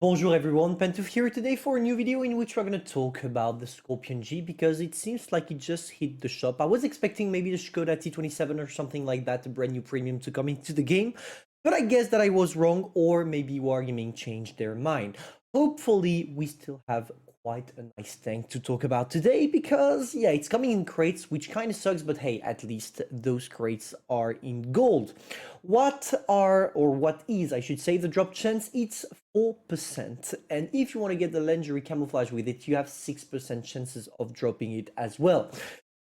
Bonjour everyone, Pantoufleee here today for a new video in which we're going to talk about the Skorpion G because it seems like it just hit the shop. I was expecting maybe the Skoda T27 or something like that, a brand new premium to come into the game, but I guess that I was wrong, or maybe Wargaming changed their mind. Hopefully we still have quite a nice tank to talk about today because yeah, it's coming in crates, which kind of sucks, but hey, at least those crates are in gold. What is, I should say, the drop chance? It's 4%, and if you want to get the legendary camouflage with it, you have 6% chances of dropping it as well.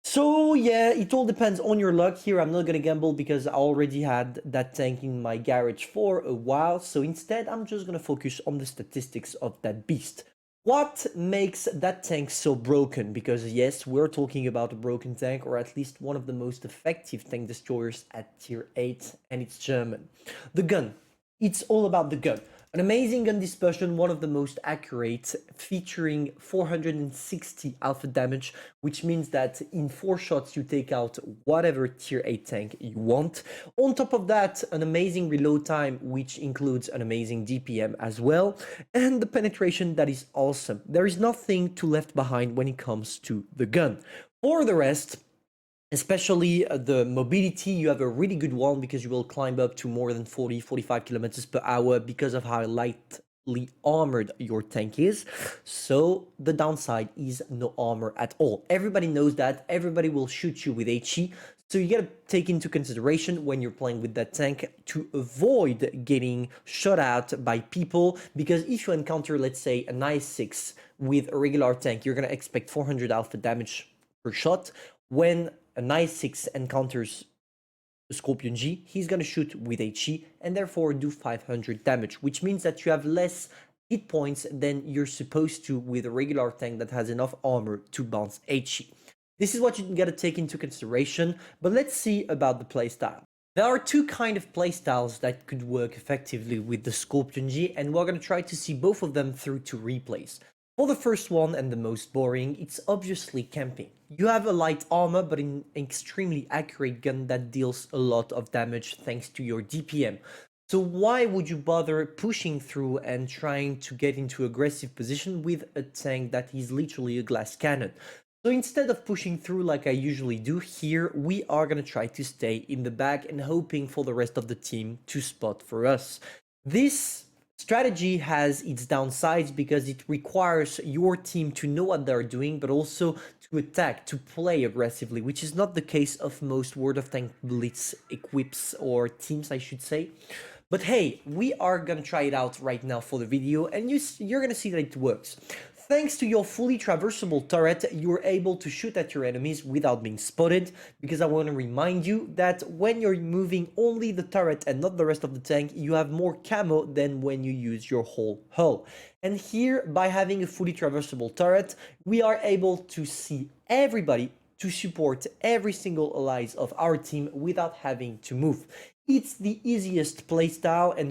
So yeah, it all depends on your luck here. I'm not gonna gamble because I already had that tank in my garage for a while, so instead I'm just gonna focus on the statistics of that beast. What makes that tank so broken? Because yes, we're talking about a broken tank, or at least one of the most effective tank destroyers at tier 8, and it's German. The gun. It's all about the gun. An amazing gun dispersion, one of the most accurate, featuring 460 alpha damage, which means that in 4 shots you take out whatever tier 8 tank you want. On top of that, an amazing reload time, which includes an amazing DPM as well, and the penetration that is awesome. There is nothing to left behind when it comes to the gun. For the rest, especially the mobility, you have a really good one because you will climb up to more than 40-45 kilometers per hour because of how lightly armored your tank is. So the downside is no armor at all. Everybody knows that. Everybody will shoot you with HE. So you gotta take into consideration when you're playing with that tank to avoid getting shot at by people, because if you encounter, let's say, an i6 with a regular tank, you're gonna expect 400 alpha damage per shot. When an i6 encounters a Skorpion G, he's gonna shoot with HE and therefore do 500 damage, which means that you have less hit points than you're supposed to with a regular tank that has enough armor to bounce HE. This is what you gotta take into consideration, but let's see about the playstyle. There are two kind of playstyles that could work effectively with the Skorpion G, and we're gonna try to see both of them through to replays. For the first one and the most boring, it's obviously camping. You have a light armor but an extremely accurate gun that deals a lot of damage thanks to your DPM. So why would you bother pushing through and trying to get into aggressive position with a tank that is literally a glass cannon? So instead of pushing through like I usually do here, we are going to try to stay in the back and hoping for the rest of the team to spot for us. This strategy has its downsides because it requires your team to know what they're doing, but also to attack, to play aggressively, which is not the case of most World of Tanks Blitz equips or teams, I should say. But hey, we are gonna try it out right now for the video, and you're gonna see that it works. Thanks to your fully traversable turret, you're able to shoot at your enemies without being spotted, because I want to remind you that when you're moving only the turret and not the rest of the tank, you have more camo than when you use your whole hull. And here, by having a fully traversable turret, we are able to see everybody, to support every single allies of our team without having to move. It's the easiest playstyle, and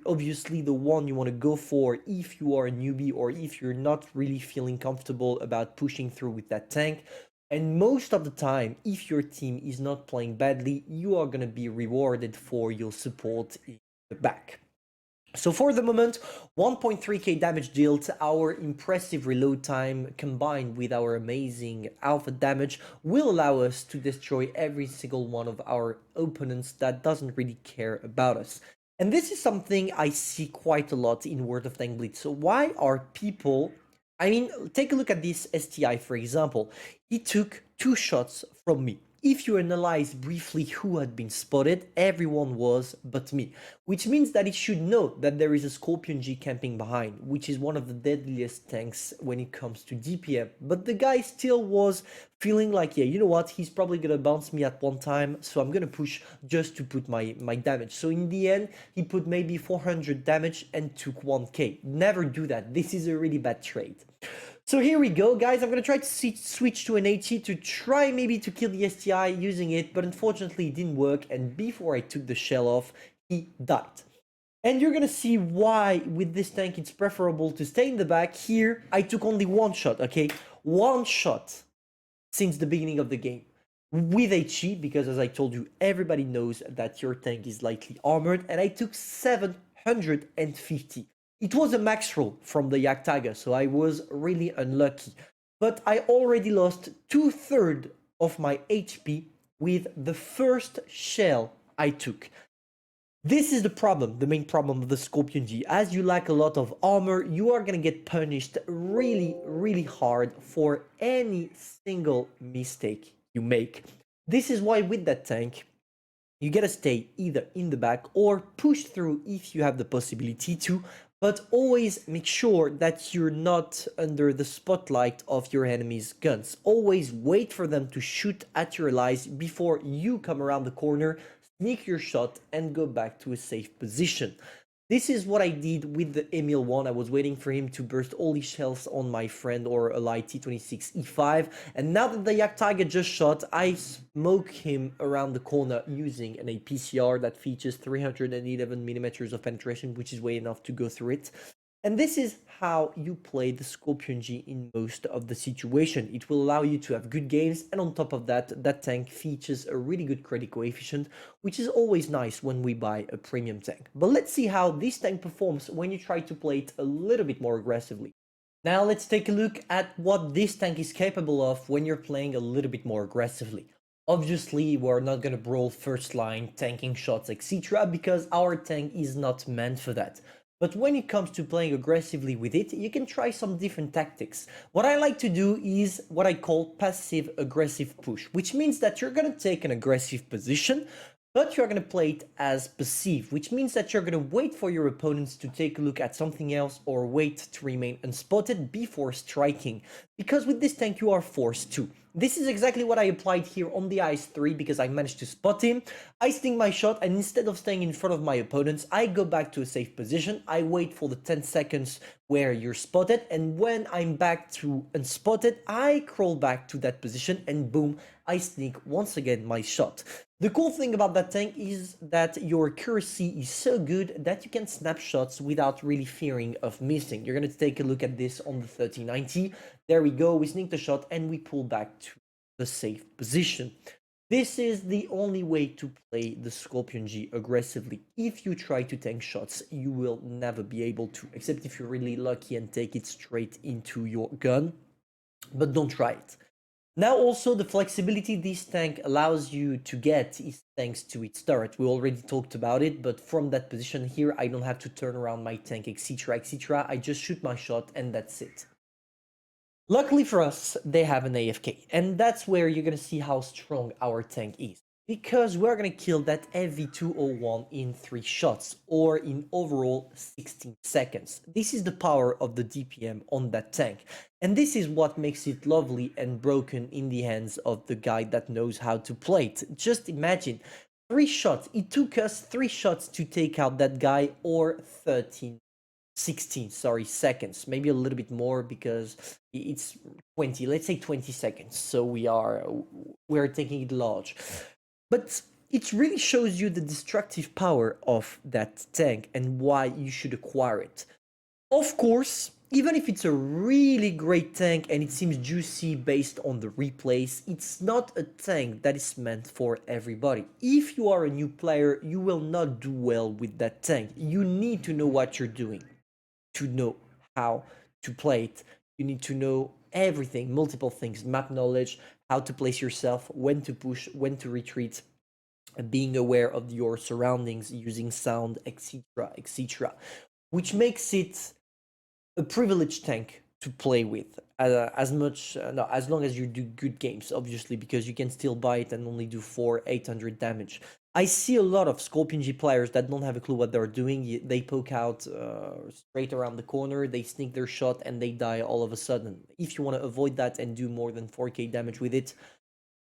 obviously the one you want to go for if you are a newbie or if you're not really feeling comfortable about pushing through with that tank. And most of the time, if your team is not playing badly, you are going to be rewarded for your support in the back. So for the moment, 1.3k damage dealt, our impressive reload time combined with our amazing alpha damage will allow us to destroy every single one of our opponents that doesn't really care about us. And this is something I see quite a lot in World of Tanks Blitz. So why are people... I mean, take a look at this STI, for example. He took 2 shots from me. If you analyze briefly who had been spotted, everyone was but me, which means that it should know that there is a Skorpion G camping behind, which is one of the deadliest tanks when it comes to DPM. But the guy still was feeling like, yeah, you know what, he's probably gonna bounce me at one time, so I'm gonna push just to put my damage. So in the end, he put maybe 400 damage and took 1k. Never do that. This is a really bad trade. So here we go, guys. I'm going to try to switch to an HE to try maybe to kill the STI using it, but unfortunately it didn't work, and before I took the shell off, he died. And you're going to see why with this tank it's preferable to stay in the back. Here, I took only 1 shot, okay? 1 shot since the beginning of the game with HE, because as I told you, everybody knows that your tank is lightly armored, and I took 750. It was a max roll from the Jagdtiger, so I was really unlucky. But I already lost 2/3 of my HP with the first shell I took. This is the problem, the main problem of the Skorpion G. As you lack a lot of armor, you are gonna get punished really, really hard for any single mistake you make. This is why with that tank, you gotta stay either in the back or push through if you have the possibility to, but always make sure that you're not under the spotlight of your enemy's guns. Always wait for them to shoot at your allies before you come around the corner, sneak your shot, and go back to a safe position. This is what I did with the Emil one. I was waiting for him to burst all his shells on my friend or ally T26E5, and now that the Jagdtiger just shot, I smoke him around the corner using an APCR that features 311 millimeters of penetration, which is way enough to go through it. And this is how you play the Skorpion G in most of the situation. It will allow you to have good games, and on top of that, that tank features a really good credit coefficient, which is always nice when we buy a premium tank. But let's see how this tank performs when you try to play it a little bit more aggressively. Now let's take a look at what this tank is capable of when you're playing a little bit more aggressively. Obviously, we're not gonna brawl first line, tanking shots, etc., because our tank is not meant for that. But when it comes to playing aggressively with it, you can try some different tactics. What I like to do is what I call passive aggressive push, which means that you're going to take an aggressive position, but you're going to play it as passive, which means that you're going to wait for your opponents to take a look at something else or wait to remain unspotted before striking. Because with this tank, you are forced to. This is exactly what I applied here on the IS-3 because I managed to spot him. I sting my shot, and instead of staying in front of my opponents, I go back to a safe position. I wait for the 10 seconds where you're spotted, and when I'm back to unspotted, I crawl back to that position, and boom, I sneak once again my shot. The cool thing about that tank is that your accuracy is so good that you can snap shots without really fearing of missing. You're going to take a look at this on the 3090. There we go, we sneak the shot and we pull back to the safe position. This is the only way to play the Skorpion G aggressively. If you try to tank shots, you will never be able to, except if you're really lucky and take it straight into your gun. But don't try it. Now also the flexibility this tank allows you to get is thanks to its turret. We already talked about it, but from that position here, I don't have to turn around my tank, etc, etc. I just shoot my shot and that's it. Luckily for us, they have an AFK, and that's where you're gonna see how strong our tank is. Because we're gonna kill that FV201 in 3 shots, or in overall 16 seconds. This is the power of the DPM on that tank. And this is what makes it lovely and broken in the hands of the guy that knows how to play it. Just imagine, 3 shots. It took us 3 shots to take out that guy, or 16 seconds, maybe a little bit more because it's 20, let's say 20 seconds. So we're taking it large. But it really shows you the destructive power of that tank and why you should acquire it. Of course, even if it's a really great tank and it seems juicy based on the replays, it's not a tank that is meant for everybody. If you are a new player, you will not do well with that tank. You need to know what you're doing to know how to play it. You need to know everything, multiple things, map knowledge, how to place yourself, when to push, when to retreat, being aware of your surroundings, using sound, etc, etc, which makes it a privileged tank to play with, as long as you do good games, obviously, because you can still buy it and only do 800 damage. I see a lot of Skorpion G players that don't have a clue what they're doing. They poke out straight around the corner, they sneak their shot, and they die all of a sudden. If you want to avoid that and do more than 4k damage with it,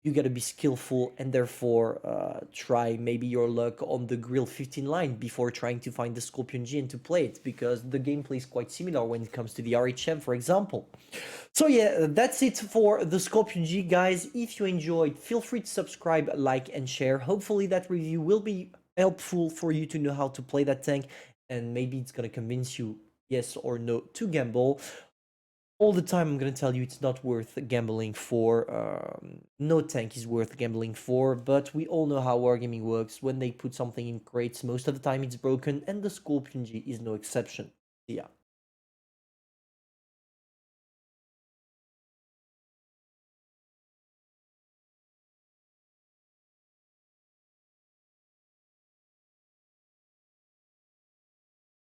you gotta be skillful, and therefore try maybe your luck on the Grill 15 line before trying to find the Skorpion G and to play it, because the gameplay is quite similar when it comes to the RHM, for example. So yeah, that's it for the Skorpion G, guys. If you enjoyed, feel free to subscribe, like, and share. Hopefully that review will be helpful for you to know how to play that tank, and maybe it's gonna convince you, yes or no, to gamble. All the time I'm going to tell you it's not worth gambling for. No tank is worth gambling for, but we all know how wargaming works. When they put something in crates, most of the time it's broken, and the Skorpion G is no exception. See ya.